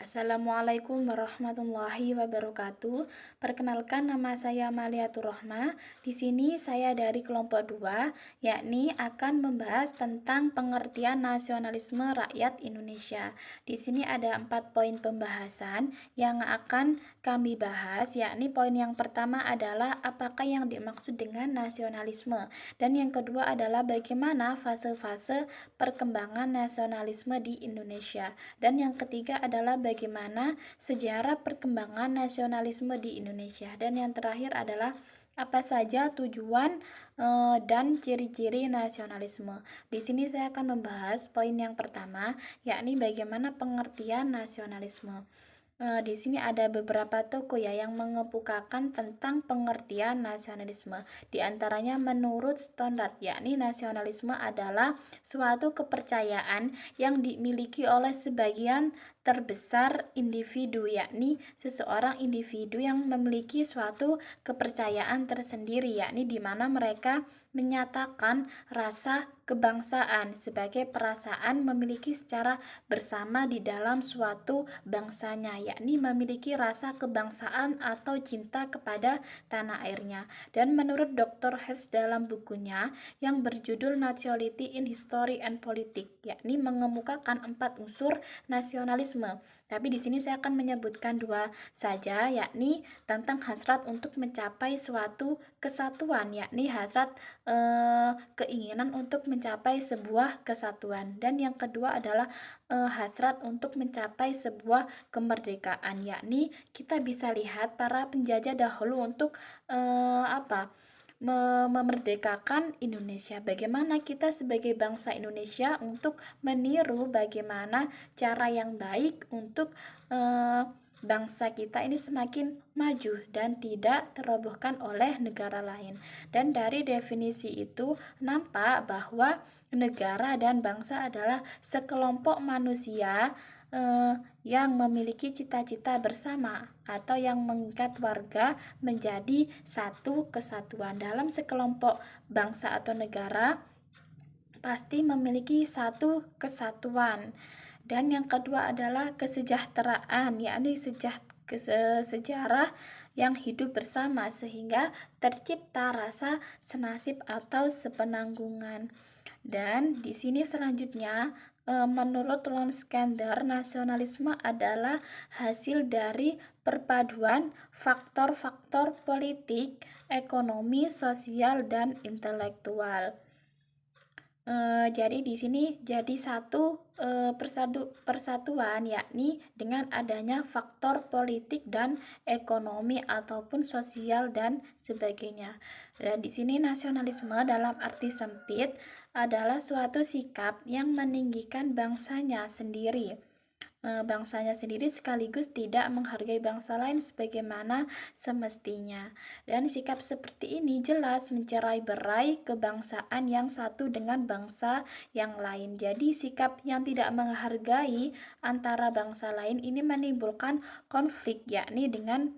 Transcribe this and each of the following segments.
Assalamualaikum warahmatullahi wabarakatuh. Perkenalkan, nama saya Maliatur Rohma. Di sini saya dari kelompok 2, yakni akan membahas tentang pengertian nasionalisme rakyat Indonesia. Di sini ada 4 poin pembahasan yang akan kami bahas, yakni poin yang pertama adalah apakah yang dimaksud dengan nasionalisme, dan yang kedua adalah bagaimana fase-fase perkembangan nasionalisme di Indonesia. Dan yang ketiga adalah bagaimana sejarah perkembangan nasionalisme di Indonesia. Dan yang terakhir adalah apa saja tujuan dan ciri-ciri nasionalisme. Di sini saya akan membahas poin yang pertama, yakni bagaimana pengertian nasionalisme. Di sini ada beberapa tokoh ya yang mengemukakan tentang pengertian nasionalisme. Di antaranya menurut Stondart, yakni nasionalisme adalah suatu kepercayaan yang dimiliki oleh sebagian terbesar individu, yakni seseorang individu yang memiliki suatu kepercayaan tersendiri, yakni di mana mereka menyatakan rasa kebangsaan sebagai perasaan memiliki secara bersama di dalam suatu bangsanya, yakni memiliki rasa kebangsaan atau cinta kepada tanah airnya. Dan menurut Dr. Hess dalam bukunya yang berjudul Nationality in History and Politics, yakni mengemukakan 4 unsur nasionalisme. Tapi di sini saya akan menyebutkan 2 saja, yakni tentang hasrat untuk mencapai suatu kesatuan, yakni hasrat keinginan untuk mencapai sebuah kesatuan. Dan yang kedua adalah hasrat untuk mencapai sebuah kemerdekaan, yakni kita bisa lihat para penjajah dahulu untuk memerdekakan Indonesia. Bagaimana kita sebagai bangsa Indonesia untuk meniru bagaimana cara yang baik untuk bangsa kita ini semakin maju dan tidak terobohkan oleh negara lain. Dan dari definisi itu nampak bahwa negara dan bangsa adalah sekelompok manusia yang memiliki cita-cita bersama atau yang mengikat warga menjadi satu kesatuan. Dalam sekelompok bangsa atau negara pasti memiliki satu kesatuan. Dan yang kedua adalah kesejahteraan, yakni sejarah yang hidup bersama sehingga tercipta rasa senasib atau sepenanggungan. Dan di sini selanjutnya menurut Lonskander, nasionalisme adalah hasil dari perpaduan faktor-faktor politik, ekonomi, sosial, dan intelektual. Jadi di sini jadi satu persatuan, yakni dengan adanya faktor politik dan ekonomi ataupun sosial dan sebagainya. Dan di sini nasionalisme dalam arti sempit adalah suatu sikap yang meninggikan bangsanya sendiri sekaligus tidak menghargai bangsa lain sebagaimana semestinya. Dan sikap seperti ini jelas mencerai-berai kebangsaan yang satu dengan bangsa yang lain. Jadi sikap yang tidak menghargai antara bangsa lain ini menimbulkan konflik, yakni dengan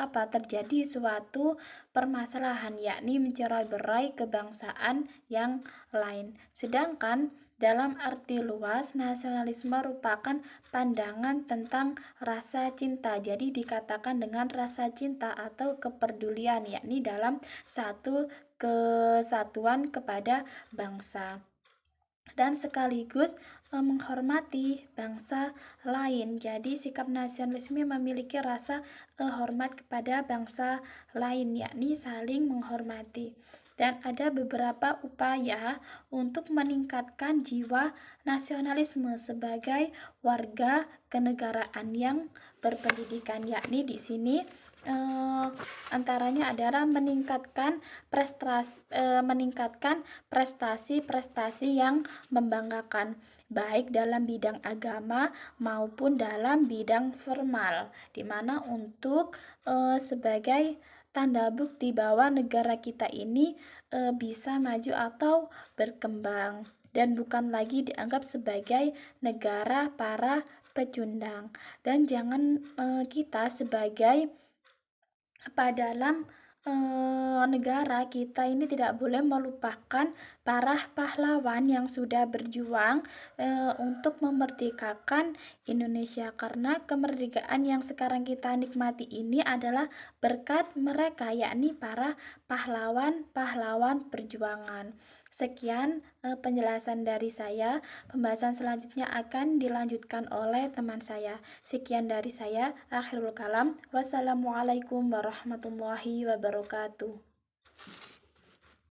terjadi suatu permasalahan, yakni mencerai-berai kebangsaan yang lain. Sedangkan dalam arti luas, nasionalisme merupakan pandangan tentang rasa cinta. Jadi dikatakan dengan rasa cinta atau kepedulian, yakni dalam satu kesatuan kepada bangsa dan sekaligus menghormati bangsa lain. Jadi sikap nasionalisme memiliki rasa hormat kepada bangsa lain, yakni saling menghormati. Dan ada beberapa upaya untuk meningkatkan jiwa nasionalisme sebagai warga kenegaraan yang berpendidikan, yakni di sini antaranya adalah meningkatkan prestasi-prestasi yang membanggakan baik dalam bidang agama maupun dalam bidang formal, di mana untuk sebagai tanda bukti bahwa negara kita ini bisa maju atau berkembang dan bukan lagi dianggap sebagai negara para pecundang. Dan jangan kita sebagai dalam negara kita ini tidak boleh melupakan para pahlawan yang sudah berjuang untuk memerdekakan Indonesia, karena kemerdekaan yang sekarang kita nikmati ini adalah berkat mereka, yakni para pahlawan-pahlawan perjuangan. Sekian penjelasan dari saya. Pembahasan selanjutnya akan dilanjutkan oleh teman saya. Sekian dari saya, akhirul kalam. Wassalamualaikum warahmatullahi wabarakatuh.